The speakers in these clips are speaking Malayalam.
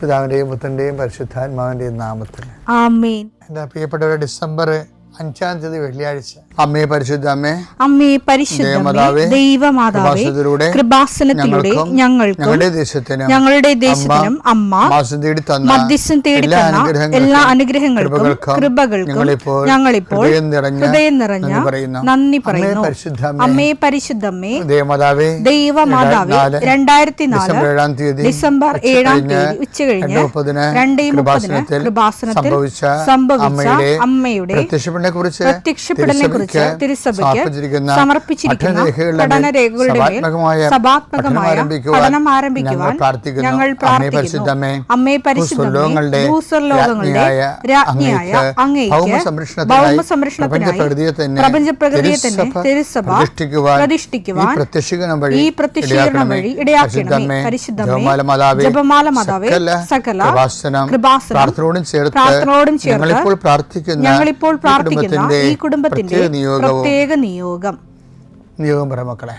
പിതാവിൻ്റെയും പുത്രൻ്റെയും പരിശുദ്ധാത്മാവിൻ്റെയും നാമത്തിൽ ആമേൻ. എൻ്റെ പ്രിയപ്പെട്ടവരെ, ഡിസംബർ 5-ാം തീയതി വെള്ളിയാഴ്ച, അമ്മേ പരിശുദ്ധ അമ്മേ, അമ്മേ പരിശുദ്ധമേ, ദൈവമാതാവേ, കൃപാസനത്തിലൂടെ ഞങ്ങൾക്കും ഞങ്ങളുടെ ദേശത്തിനും അമ്മ മധ്യസ്ഥം തേടി തന്ന എല്ലാ അനുഗ്രഹങ്ങൾക്കും കൃപകൾക്കും ഞങ്ങളിപ്പോൾ ഹൃദയം നിറഞ്ഞ നന്ദി പറയുന്നു. അമ്മേ പരിശുദ്ധമേ, ദൈവമാതാവേ, 2004 ഡിസംബർ 7-ാം തീയതി ഉച്ചകഴിഞ്ഞ് 2:30 കൃപാസനത്തിൽ സംഭവിച്ച അമ്മയുടെ പ്രത്യക്ഷപ്പെടലിനെക്കുറിച്ച് തിരുസഭയ്ക്ക് സമർപ്പിച്ചിരിക്കുന്ന പഠനരേഖകളുടെ മേൽ സഭാത്മകമായ പഠനം ആരംഭിക്കുവാൻ ഞങ്ങൾ പ്രാർത്ഥിക്കുന്നു. അമ്മേ പരിശുദ്ധമേ, ഭൂസ്വർലോകങ്ങളുടെ രാജ്ഞിയായ അങ്ങേയ്ക്ക് ഭൗമസംരക്ഷണത്തിനായി പ്രപഞ്ചപ്രകൃതിയെ തന്നെ തിരുസഭ പ്രതിഷ്ഠിക്കുവാൻ ഈ പ്രത്യക്ഷീകരണം വഴി ഇടയാക്കണമേ. പരിശുദ്ധമേ, ജപമാല മാതാവേ, സകല കൃപാസനം പ്രാർത്ഥനയോടും ചേർത്ത് ഞങ്ങളിപ്പോൾ പ്രാർത്ഥിക്കുന്ന ഈ കുടുംബത്തിന്റെ പ്രത്യേക നിയോഗം പറ മക്കളെ.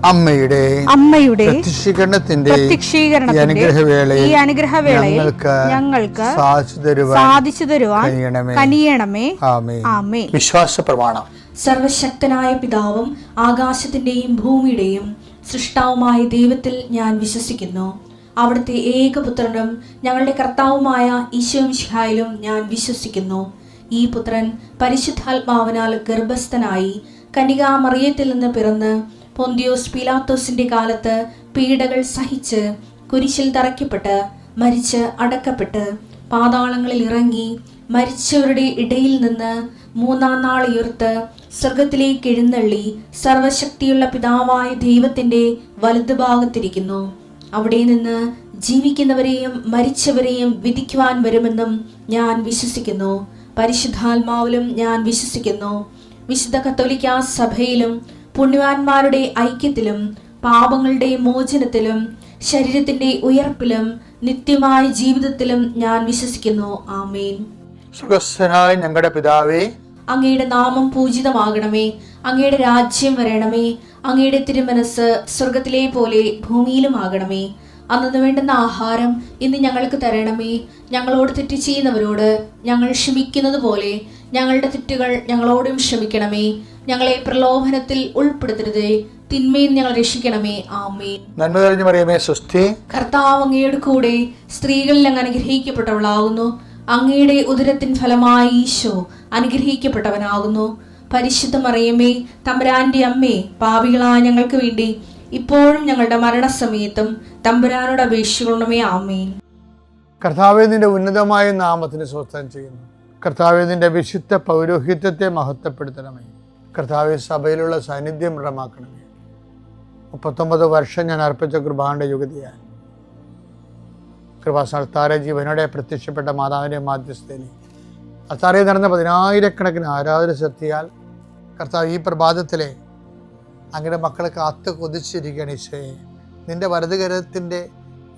അമ്മയുടെ പ്രത്യക്ഷീകരണത്തിന്റെ ഈ അനുഗ്രഹവേളയിൽ ഞങ്ങൾക്ക് സാധിച്ചു തരുവാൻ കനിയണമേ. ആമേൻ. വിശ്വാസ പ്രമാണം. സർവശക്തനായ പിതാവും ആകാശത്തിന്റെയും ഭൂമിയുടെയും സൃഷ്ടാവുമായ ദൈവത്തിൽ ഞാൻ വിശ്വസിക്കുന്നു. അവിടുത്തെ ഏകപുത്രനും ഞങ്ങളുടെ കർത്താവുമായ ഈശോമിശിഹായിലും ഞാൻ വിശ്വസിക്കുന്നു. ഈ പുത്രൻ പരിശുദ്ധാത്മാവിനാൽ ഗർഭസ്ഥനായി കന്യകാമറിയത്തിൽ നിന്ന് പിറന്ന് പൊന്തിയോസ് പീലാത്തോസിന്റെ കാലത്ത് പീഡകൾ സഹിച്ച് കുരിശിൽ തറയ്ക്കപ്പെട്ട് മരിച്ച് അടക്കപ്പെട്ട് പാതാളങ്ങളിൽ ഇറങ്ങി മരിച്ചവരുടെ ഇടയിൽ നിന്ന് 3-ാം നാൾ ഉയർത്ത് സ്വർഗത്തിലേക്ക് എഴുന്നള്ളി സർവശക്തിയുള്ള പിതാവായ ദൈവത്തിന്റെ വലതുഭാഗത്തിരിക്കുന്നു. അവിടെ നിന്ന് ജീവിക്കുന്നവരെയും മരിച്ചവരെയും വിധിക്കുവാൻ വരുമെന്നും ഞാൻ വിശ്വസിക്കുന്നു. പരിശുദ്ധാത്മാവിലും ഞാൻ വിശ്വസിക്കുന്നു. വിശുദ്ധ കത്തോലിക്കാ സഭയിലും പുണ്യവാന്മാരുടെ ഐക്യത്തിലും പാപങ്ങളുടെ മോചനത്തിലും ശരീരത്തിന്റെ ഉയർപ്പിലും നിത്യമായ ജീവിതത്തിലും ഞാൻ വിശ്വസിക്കുന്നു. ആമേൻ. സുഖസ്ഥനായ ഞങ്ങളുടെ പിതാവേ, അങ്ങയുടെ നാമം പൂജിതമാകണമേ. അങ്ങയുടെ രാജ്യം വരണമേ. അങ്ങയുടെ തിരുമനസ് സ്വർഗത്തിലെ പോലെ ഭൂമിയിലും ആകണമേ. അന്നു വേണ്ടുന്ന ആഹാരം ഇന്ന് ഞങ്ങൾക്ക് തരണമേ. ഞങ്ങളോട് തെറ്റ് ചെയ്യുന്നവരോട് ഞങ്ങൾ ക്ഷമിക്കുന്നത് പോലെ ഞങ്ങളുടെ തെറ്റുകൾ ഞങ്ങളോടും ക്ഷമിക്കണമേ. ഞങ്ങളെ പ്രലോഭനത്തിൽ ഉൾപ്പെടുത്തരുതേ, തിന്മയിൽ ഞങ്ങൾ രക്ഷിക്കണമേ. ആമേൻ. നന്മ നിറഞ്ഞ മറിയമേ, സ്വസ്തി. കർത്താവ് അങ്ങയുടെ കൂടെ സ്ത്രീകളിൽ അങ്ങ് അനുഗ്രഹിക്കപ്പെട്ടവളാകുന്നു. അങ്ങയുടെ ഉദരത്തിൻ ഫലമായി ഈശോ അനുഗ്രഹിക്കപ്പെട്ടവനാകുന്നു. പരിശുദ്ധ മറിയമേ, തമ്പുരാന്റെ അമ്മേ, പാപികളായ ഞങ്ങൾക്ക് വേണ്ടി ഇപ്പോഴും ഞങ്ങളുടെ മരണസമയത്തും തമ്പുരാനോട് അപേക്ഷിക്കണമേ. ആമേൻ. കർത്താവേ, നിന്റെ ഉന്നതമായ നാമത്തിന് സ്വസ്ഥം ചെയ്യുന്നു. കർത്താവേ, നിന്റെ വിശുദ്ധ പൗരോഹിത്യത്തെ മഹത്വപ്പെടുത്തണമേ. കർത്താവേ, സഭയിലുള്ള സാന്നിധ്യം ദൃഢമാക്കണമേ. 39 വർഷം ഞാൻ അർപ്പിച്ച കൃപാന്റെ യുഗതിയാൽ കൃപാസ്ഥാന ജീവനോടെ പ്രത്യക്ഷപ്പെട്ട മാതാവിൻ്റെ മാധ്യസ്ഥയിൽ അത്താറയിൽ നടന്ന 10,000-കണക്കിന് ആരാധന ശക്തിയാൽ കർത്താവ് ഈ പ്രഭാതത്തിലെ അങ്ങയുടെ മക്കളെ കാത്തു കൊതിച്ചിരിക്കുകയാണ്. ഈശോയെ, നിന്റെ വലതുകരത്തിൻ്റെ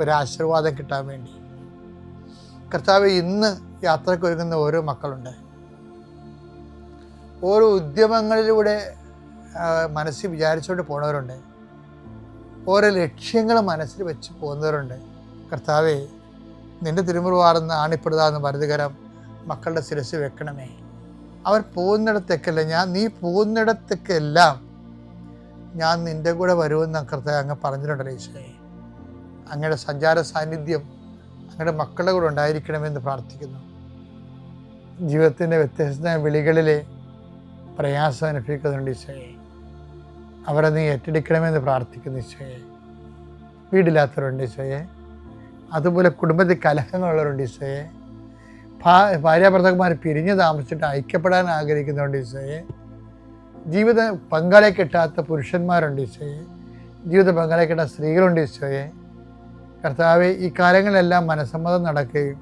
ഒരാശീർവാദം കിട്ടാൻ വേണ്ടി കർത്താവ് ഇന്ന് യാത്രയ്ക്ക് ഒരുങ്ങുന്ന ഓരോ മക്കളുണ്ട്. ഓരോ ഉദ്യമങ്ങളിലൂടെ മനസ്സിൽ വിചാരിച്ചുകൊണ്ട് പോണവരുണ്ട്. ഓരോ ലക്ഷ്യങ്ങൾ മനസ്സിൽ വെച്ച് പോകുന്നവരുണ്ട്. കർത്താവേ, നിന്റെ തിരുമുറുവാർന്ന് ആണിപ്പെടുതാന്ന് വലതുകരം മക്കളുടെ ശിരസ് വെക്കണമേ. അവർ പോകുന്നിടത്തേക്കല്ല, നീ പോകുന്നിടത്തേക്കെല്ലാം ഞാൻ നിൻ്റെ കൂടെ വരുമെന്ന് കർത്താവ് അങ്ങ് പറഞ്ഞിട്ടുണ്ടല്ലോ. ഈശോയെ, അങ്ങയുടെ സഞ്ചാര സാന്നിധ്യം അങ്ങയുടെ മക്കളുടെ കൂടെ ഉണ്ടായിരിക്കണമെന്ന് പ്രാർത്ഥിക്കുന്നു. ജീവിതത്തിൻ്റെ വ്യത്യസ്ത വിളികളിൽ പ്രയാസം അനുഭവിക്കുന്നുണ്ട് ഈശോയെ. അവരെ നീ ഏറ്റെടുക്കണമെന്ന് പ്രാർത്ഥിക്കുന്നു ഈശോയെ. വീടില്ലാത്തവരുണ്ട് ഈശോയെ, അതുപോലെ കുടുംബത്തിൽ കലഹങ്ങളുള്ളവരുണ്ട് ഈശോയെ, ഭാര്യാഭർത്താക്കന്മാർ പിരിഞ്ഞ് താമസിച്ചിട്ട് ഐക്യപ്പെടാൻ ആഗ്രഹിക്കുന്നുണ്ട് ഈശോയെ, ജീവിത പങ്കാളിയെ കിട്ടാത്ത പുരുഷന്മാരുണ്ട് ഈശോയെ, ജീവിത പങ്കാളിയെ കിട്ടാത്ത സ്ത്രീകളുണ്ട് ഈശോയെ. കർത്താവെ, ഈ കാലങ്ങളിലെല്ലാം മനസ്സമ്മതം നടക്കുകയും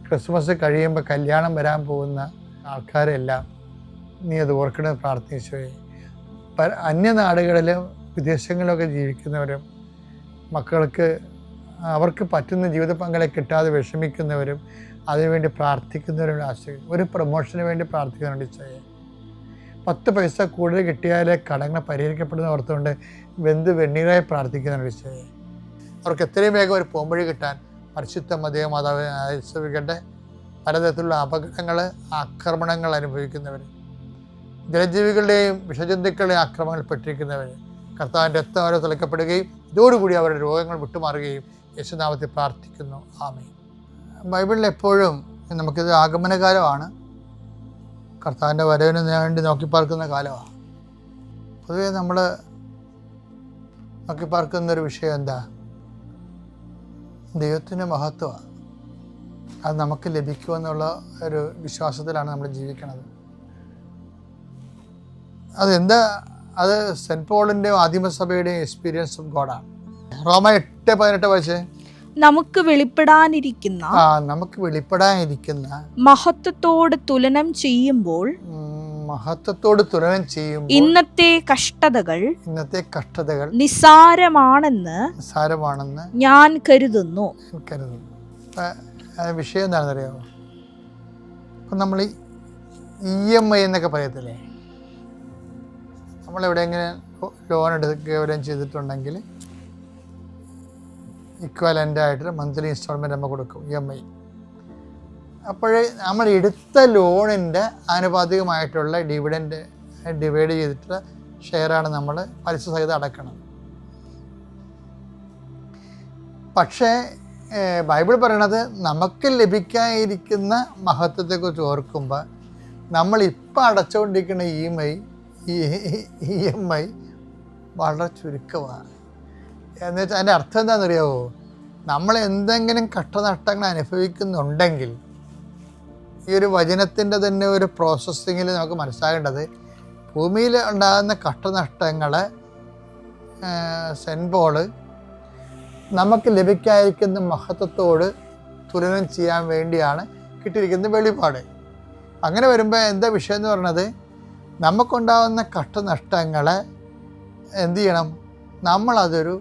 ക്രിസ്മസ് കഴിയുമ്പോൾ കല്യാണം വരാൻ പോകുന്ന ആൾക്കാരെല്ലാം നീ അത് ഓർക്കണമെന്ന് പ്രാർത്ഥിച്ചോയെ. അന്യനാടുകളിലും വിദേശങ്ങളിലൊക്കെ ജീവിക്കുന്നവരും മക്കൾക്ക് അവർക്ക് പറ്റുന്ന ജീവിത പങ്കാളിയെ കിട്ടാതെ വിഷമിക്കുന്നവരും അതിനുവേണ്ടി പ്രാർത്ഥിക്കുന്നവരും ആശ്രയിക്കും. ഒരു പ്രൊമോഷന് വേണ്ടി പ്രാർത്ഥിക്കുന്നുണ്ട് ഈശോയെ. 10 പൈസ കൂടുതൽ കിട്ടിയാലേ കടങ്ങൾ പരിഹരിക്കപ്പെടുന്ന ഓർത്തുകൊണ്ട് വെണ്ണീരായി പ്രാർത്ഥിക്കുന്നുണ്ട് ഈശോയെ. അവർക്ക് എത്രയും വേഗം ഒരു പോംവഴി കിട്ടാൻ പരിശുദ്ധ മാതാവ് ആശ്രയിക്കട്ടെ. പലതരത്തിലുള്ള അപകടങ്ങൾ, ആക്രമണങ്ങൾ അനുഭവിക്കുന്നവർ, ജലജീവികളുടെയും വിഷജന്തുക്കളുടെയും ആക്രമണങ്ങൾ പെട്ടിരിക്കുന്നവർ കർത്താവിൻ്റെ രക്തം അവരെ തിളക്കപ്പെടുകയും ഇതോടുകൂടി അവരുടെ രോഗങ്ങൾ വിട്ടുമാറുകയും യേശുനാമത്തിൽ പ്രാർത്ഥിക്കുന്നു. ആമേൻ. ബൈബിളിൽ എപ്പോഴും നമുക്കിത് ആഗമനകാലമാണ്, കർത്താവിൻ്റെ വരവിന് വേണ്ടി നോക്കിപ്പാർക്കുന്ന കാലമാണ്. പൊതുവേ നമ്മൾ നോക്കിപ്പാർക്കുന്നൊരു വിഷയം എന്താ? ദൈവത്തിൻ്റെ മഹത്വമാണ്. അത് നമുക്ക് ലഭിക്കുമെന്നുള്ള ഒരു വിശ്വാസത്തിലാണ് നമ്മൾ ജീവിക്കുന്നത്. അതെന്താ? അത് സെൻറ്റ് പോളിൻ്റെയും ആദിമസഭയുടെയും എക്സ്പീരിയൻസ് ഓഫ് ഗോഡാണ്. റോമ 8:18 വായിച്ചേ. നമുക്ക് വെളിപ്പെടാനിരിക്കുന്ന മഹത്വത്തോട് തുലനം ചെയ്യുമ്പോൾ ഇന്നത്തെ കഷ്ടതകൾ നിസ്സാരമാണെന്ന് ഞാൻ കരുതുന്നു. വിഷയം എന്താണെന്നറിയാമോ? ഇപ്പം നമ്മൾ EMI എന്നൊക്കെ പറയത്തില്ലേ, നമ്മളെവിടെയെങ്കിലും ലോൺ എടുക്കുകയും ചെയ്തിട്ടുണ്ടെങ്കിൽ ഇക്വലൻ്റായിട്ട് മന്ത്ലി ഇൻസ്റ്റാൾമെൻറ്റ് നമ്മൾ കൊടുക്കും, EMI. അപ്പോൾ നമ്മൾ എടുത്ത ലോണിൻ്റെ ആനുപാതികമായിട്ടുള്ള ഡിവിഡൻഡ് ഡിവൈഡ് ചെയ്തിട്ടുള്ള ഷെയറാണ് നമ്മൾ പലിശ സഹിതം അടക്കണം. പക്ഷേ ബൈബിൾ പറയണത് നമുക്ക് ലഭിക്കാനിരിക്കുന്ന മഹത്വത്തെക്കുറിച്ച് ഓർക്കുമ്പോൾ നമ്മളിപ്പോൾ അടച്ചുകൊണ്ടിരിക്കുന്ന EMI വളരെ ചുരുക്കമാണ്. എന്ന് വെച്ചാൽ അതിൻ്റെ അർത്ഥം എന്താണെന്നറിയാമോ? നമ്മൾ എന്തെങ്കിലും കഷ്ടനഷ്ടങ്ങൾ അനുഭവിക്കുന്നുണ്ടെങ്കിൽ ഈ ഒരു വചനത്തിൻ്റെ തന്നെ ഒരു പ്രോസസ്സിങ്ങിൽ നമുക്ക് മനസ്സിലാകേണ്ടത്, ഭൂമിയിൽ ഉണ്ടാകുന്ന കഷ്ടനഷ്ടങ്ങളെ സെൻറ്റ് പോള് നമുക്ക് ലഭിക്കാതിരിക്കുന്ന മഹത്വത്തോട് തുലനം ചെയ്യാൻ വേണ്ടിയാണ് കിട്ടിയിരിക്കുന്ന വെളിപാട്. അങ്ങനെ വരുമ്പോൾ എന്താ വിഷയം എന്ന് പറയുന്നത്, നമുക്കുണ്ടാകുന്ന കഷ്ടനഷ്ടങ്ങളെ എന്തു ചെയ്യണം? നമ്മളതൊരു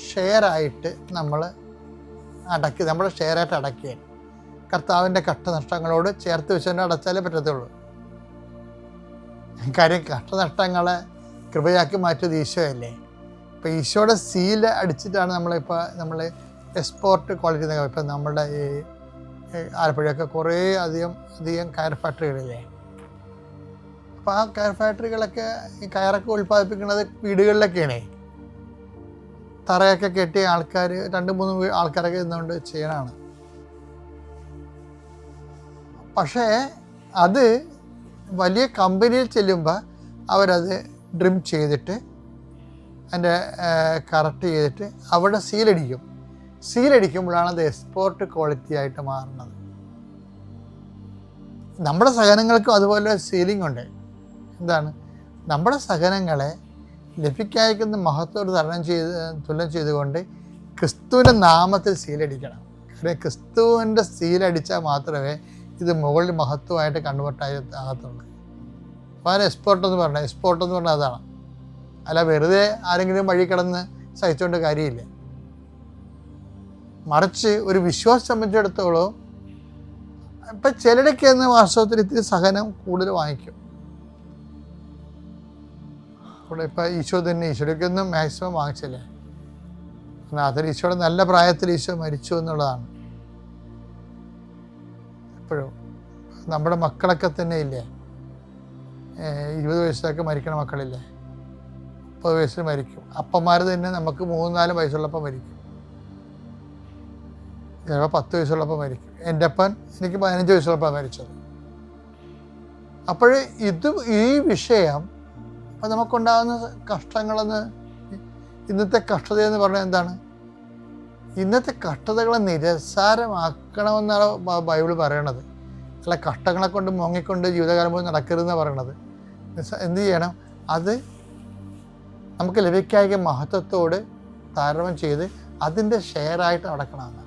ഷെയറായിട്ട് നമ്മുടെ ഷെയറായിട്ട് അടയ്ക്കുകയാണ്. കർത്താവിൻ്റെ കഷ്ടനഷ്ടങ്ങളോട് ചേർത്ത് വെച്ചുകൊണ്ട് അടച്ചാലേ പറ്റത്തുള്ളൂ. കാര്യം കഷ്ടനഷ്ടങ്ങളെ കൃപയാക്കി മാറ്റിയത് ഈശോയല്ലേ. ഇപ്പോൾ ഈശോയുടെ സീല് അടിച്ചിട്ടാണ് നമ്മൾ എക്സ്പോർട്ട് ക്വാളിറ്റി എന്നൊക്കെ. ഇപ്പം നമ്മുടെ ഈ ആലപ്പുഴയൊക്കെ കുറേ അധികം കയർ ഫാക്ടറികളില്ലേ. അപ്പോൾ ആ കയർ ഫാക്ടറികളൊക്കെ ഈ കയറൊക്കെ ഉൽപ്പാദിപ്പിക്കുന്നത് വീടുകളിലൊക്കെയാണേ. തറയൊക്കെ കെട്ടിയ ആൾക്കാർ 2-3 ആൾക്കാരൊക്കെ ഇരുന്നുകൊണ്ട് ചെയ്യണതാണ്. പക്ഷേ അത് വലിയ കമ്പനിയിൽ ചെല്ലുമ്പോൾ അവരത് ഡ്രിം ചെയ്തിട്ട് അതിൻ്റെ കറക്റ്റ് ചെയ്തിട്ട് അവിടെ സീലടിക്കുമ്പോഴാണ് അത് എക്സ്പോർട്ട് ക്വാളിറ്റി ആയിട്ട് മാറുന്നത്. നമ്മുടെ സഹനങ്ങൾക്കും അതുപോലെ സീലിംഗ് ഉണ്ട്. എന്താണ്? നമ്മുടെ സഹനങ്ങളെ ലഭിക്കാതിരിക്കുന്ന മഹത്വത്തോട് തുലനം ചെയ്തുകൊണ്ട് ക്രിസ്തുവിൻ്റെ നാമത്തിൽ സീലടിക്കണം. കാരണം ക്രിസ്തുവിൻ്റെ സീലടിച്ചാൽ മാത്രമേ ഇത് മുകളിൽ മഹത്വമായിട്ട് ആകത്തുള്ളൂ. അപ്പോൾ എക്സ്പോർട്ട് എന്ന് പറഞ്ഞാൽ അതാണ്. അല്ല വെറുതെ ആരെങ്കിലും വഴി കിടന്ന് സഹിച്ചുകൊണ്ട് കാര്യമില്ല. മറിച്ച് ഒരു വിശ്വാസം സംബന്ധിച്ചിടത്തോളം ഇപ്പം ചിലരൊക്കെ എന്ന് വാസ്തവത്തിൽ ഇത്തിരി സഹനം കൂടുതൽ വാങ്ങിക്കും. അവിടെ ഇപ്പം ഈശോ തന്നെ ഈശോയ്ക്കൊന്നും മാക്സിമം വാങ്ങിച്ചില്ലേ. അതിൽ ഈശോയുടെ നല്ല പ്രായത്തിൽ ഈശോ മരിച്ചു എന്നുള്ളതാണ്. എപ്പോഴും നമ്മുടെ മക്കളൊക്കെ തന്നെ ഇല്ലേ, 20 വയസ്സിലൊക്കെ മരിക്കണ മക്കളില്ലേ, 30 വയസ്സിൽ മരിക്കും. അപ്പന്മാർ തന്നെ നമുക്ക് 3-4 വയസ്സുള്ളപ്പോൾ മരിക്കും. ചിലപ്പോൾ 10 വയസ്സുള്ളപ്പോൾ മരിക്കും. എൻ്റെ അപ്പൻ എനിക്ക് 15 വയസ്സുള്ളപ്പോൾ മരിച്ചത്. അപ്പോൾ ഈ വിഷയം അപ്പം നമുക്കുണ്ടാകുന്ന കഷ്ടങ്ങളെന്ന്, ഇന്നത്തെ കഷ്ടതയെന്ന് പറഞ്ഞാൽ എന്താണ്? ഇന്നത്തെ കഷ്ടതകളെ നിരസാരമാക്കണമെന്നാണ് ബൈബിൾ പറയണത്. അല്ല, കഷ്ടങ്ങളെ കൊണ്ട് മുങ്ങിക്കൊണ്ട് ജീവിതകാലം പോയി നടക്കരുതെന്നാണ് പറയണത്. എന്ത് ചെയ്യണം? അത് നമുക്ക് ലഭിക്കായ മഹത്വത്തോട് താരതമ്യം ചെയ്ത് അതിൻ്റെ ഷെയറായിട്ട് നടക്കണമെന്ന്.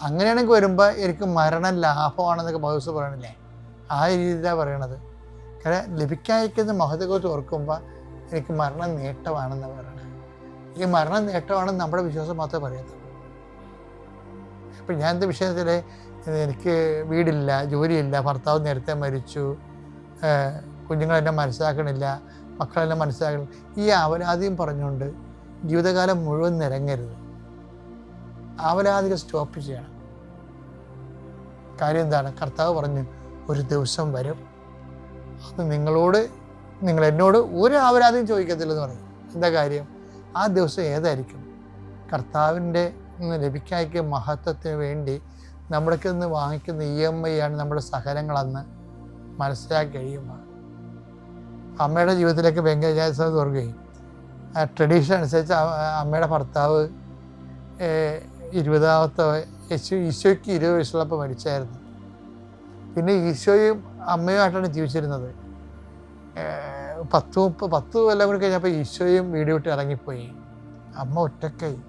അങ്ങനെയാണെങ്കിൽ വരുമ്പോൾ എനിക്ക് മരണം ലാഭമാണെന്നൊക്കെ പൗലോസ് പറയണില്ലേ? ആ രീതിയിലാണ് പറയണത്. കാരണം ലഭിക്കാതിരിക്കുന്ന മഹത്വത്തെ ഓർക്കുമ്പോൾ എനിക്ക് മരണം നേട്ടമാണെന്ന് പറയണത്. ഈ മരണം നേട്ടമാണെന്ന് നമ്മുടെ വിശ്വാസം മാത്രമേ പറയുന്നത്. ഇപ്പം ഞാൻ എൻ്റെ വിഷയത്തിൽ എനിക്ക് വീടില്ല, ജോലിയില്ല, ഭർത്താവ് നേരത്തെ മരിച്ചു, കുഞ്ഞുങ്ങളെന്നെ മനസ്സിലാക്കണില്ല, മക്കളെന്നെ മനസ്സിലാക്കണില്ല, ഈ അവലാതിയും പറഞ്ഞുകൊണ്ട് ജീവിതകാലം മുഴുവൻ നിരങ്ങരുത്. അവലാതികൾ സ്റ്റോപ്പ് ചെയ്യണം. കാര്യം എന്താണ്? കർത്താവ് പറഞ്ഞു, ഒരു ദിവസം വരും, അത് നിങ്ങൾ എന്നോട് ഒരു അവലാതിയും ചോദിക്കത്തില്ലെന്ന് പറയും. എന്താ കാര്യം? ആ ദിവസം ഏതായിരിക്കും? കർത്താവിൻ്റെ നിന്ന് ലഭിക്കായ്ക്ക് മഹത്വത്തിന് വേണ്ടി നമ്മുടെക്ക് നിന്ന് വാങ്ങിക്കുന്ന EMI ആണ് നമ്മുടെ സഹനങ്ങളെന്ന് മനസ്സിലാക്കി കഴിയുമ്പോൾ. അമ്മയുടെ ജീവിതത്തിലേക്ക് ഭയങ്കര ഓർക്കുകയും ട്രഡീഷൻ അനുസരിച്ച് അമ്മയുടെ ഭർത്താവ് 20ാമത്തെ ഈശോയ്ക്ക് 20 വയസ്സുള്ളപ്പോൾ മരിച്ചായിരുന്നു. പിന്നെ ഈശോയും അമ്മയുമായിട്ടാണ് ജീവിച്ചിരുന്നത്. 10 കൊല്ലം കൂടി കഴിഞ്ഞപ്പോൾ ഈശോയും വീട് വിട്ട് ഇറങ്ങിപ്പോയി. അമ്മ ഒറ്റക്കായി.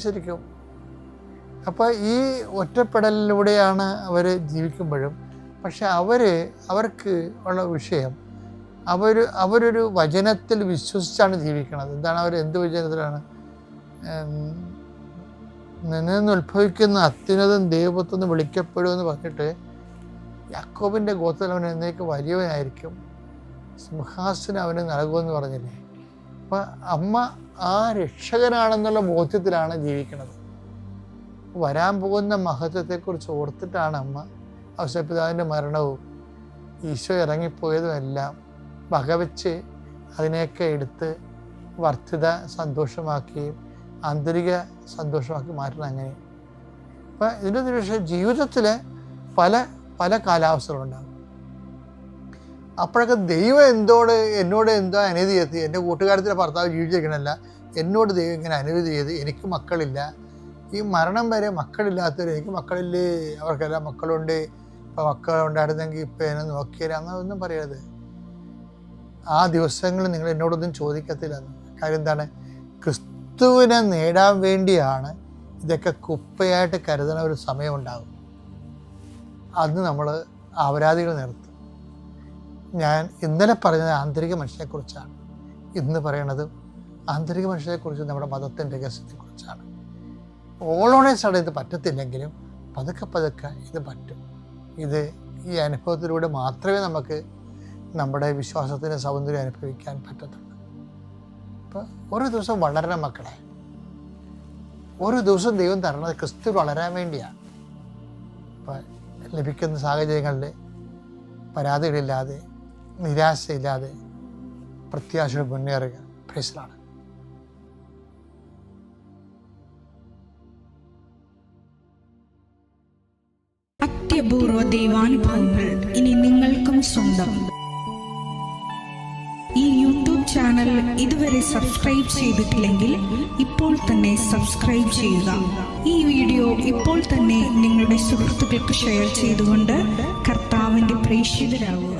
ശരിക്കും. അപ്പോൾ ഈ ഒറ്റപ്പെടലിലൂടെയാണ് അവർ ജീവിക്കുമ്പോഴും, പക്ഷെ അവർക്ക് ഉള്ള വിഷയം അവരൊരു വചനത്തിൽ വിശ്വസിച്ചാണ് ജീവിക്കുന്നത്. എന്താണ് അവർ? എന്ത് വചനത്തിലാണ്? നിന്ന് ഉത്ഭവിക്കുന്ന അത്യുന്നതൻ ദൈവത്വം വിളിക്കപ്പെടുമെന്ന് പറഞ്ഞിട്ട് യാക്കോബിൻ്റെ ഗോത്രത്തിൽ അവൻ എന്നേക്ക് വലിയവനായിരിക്കും, സിംഹാസനം അവന് നൽകുമെന്ന് പറഞ്ഞില്ലേ? അപ്പം അമ്മ ആ രക്ഷകനാണെന്നുള്ള ബോധ്യത്തിലാണ് ജീവിക്കുന്നത്. വരാൻ പോകുന്ന മഹത്വത്തെക്കുറിച്ച് ഓർത്തിട്ടാണ് അമ്മ ഔസേപ്പിതാവിൻ്റെ മരണവും ഈശോ ഇറങ്ങിപ്പോയതും എല്ലാം വകവെച്ച് അതിനെയൊക്കെ എടുത്ത് വർദ്ധിത സന്തോഷമാക്കുകയും ആന്തരിക സന്തോഷമാക്കി മാറ്റണം. അങ്ങനെ അപ്പം ഇതിൻ്റെ ഒരു വിഷയം, ജീവിതത്തിൽ പല കാലാവസ്ഥകളുണ്ടാകും. അപ്പോഴൊക്കെ ദൈവം എന്നോട് എന്തോ അനുമതി ചെയ്ത്, എൻ്റെ കൂട്ടുകാരത്തിൻ്റെ ഭർത്താവ് ജീവിച്ചിരിക്കണമല്ല, എന്നോട് ദൈവം ഇങ്ങനെ അനുമതി ചെയ്ത്, എനിക്ക് മക്കളില്ല, ഈ മരണം വരെ മക്കളില്ലാത്തവർ, എനിക്ക് മക്കളില്ലേ, അവർക്കെല്ലാം മക്കളുണ്ട്, ഇപ്പോൾ മക്കളുണ്ടായിരുന്നെങ്കിൽ ഇപ്പം എന്നെ നോക്കിയാൽ, അങ്ങനെ ഒന്നും പറയരുത്. ആ ദിവസങ്ങളിൽ നിങ്ങൾ എന്നോടൊന്നും ചോദിക്കത്തില്ല. കാര്യം എന്താണ്? ക്രിസ്തുവിനെ നേടാൻ വേണ്ടിയാണ് ഇതൊക്കെ കുപ്പയായിട്ട് കരുതുന്ന ഒരു സമയമുണ്ടാകും. അന്ന് നമ്മൾ അപരാധികൾ നിർത്തും. ഞാൻ ഇന്നലെ പറഞ്ഞത് ആന്തരിക മനുഷ്യനെക്കുറിച്ചാണ്, ഇന്ന് പറയണത് ആന്തരിക മനുഷ്യനെക്കുറിച്ച്, നമ്മുടെ മതത്തിൻ്റെ രഹസ്യത്തെക്കുറിച്ചാണ്. ഓളോണേഴ്സാണ് ഇത് പറ്റത്തില്ലെങ്കിലും പതുക്കെ ഇത് പറ്റും. ഈ അനുഭവത്തിലൂടെ മാത്രമേ നമുക്ക് നമ്മുടെ വിശ്വാസത്തിൻ്റെ സൗന്ദര്യം അനുഭവിക്കാൻ പറ്റത്തുള്ളൂ. അപ്പോൾ ഒരു ദിവസം വളരണം മക്കളെ. ഒരു ദിവസം ദൈവം തരണത് ക്രിസ്തു വളരാൻ വേണ്ടിയാണ്. അപ്പോൾ ലഭിക്കുന്ന സാഹചര്യങ്ങളിൽ പരാതികളില്ലാതെ, നിരാശയില്ലാതെ പ്രത്യാശയോടെ മുന്നേറുക. പ്രൈസ്. അത്യപൂർവ ദൈവാനുഭവങ്ങൾ ഇനി നിങ്ങൾക്കും സ്വന്തം. ഈ യൂട്യൂബ് ചാനൽ ഇതുവരെ സബ്സ്ക്രൈബ് ചെയ്തിട്ടില്ലെങ്കിൽ ഇപ്പോൾ തന്നെ സബ്സ്ക്രൈബ് ചെയ്യുക. ഈ വീഡിയോ ഇപ്പോൾ തന്നെ നിങ്ങളുടെ സുഹൃത്തുക്കൾക്ക് ഷെയർ ചെയ്തുകൊണ്ട് കർത്താവിൻ്റെ പ്രേക്ഷിതരാകുക.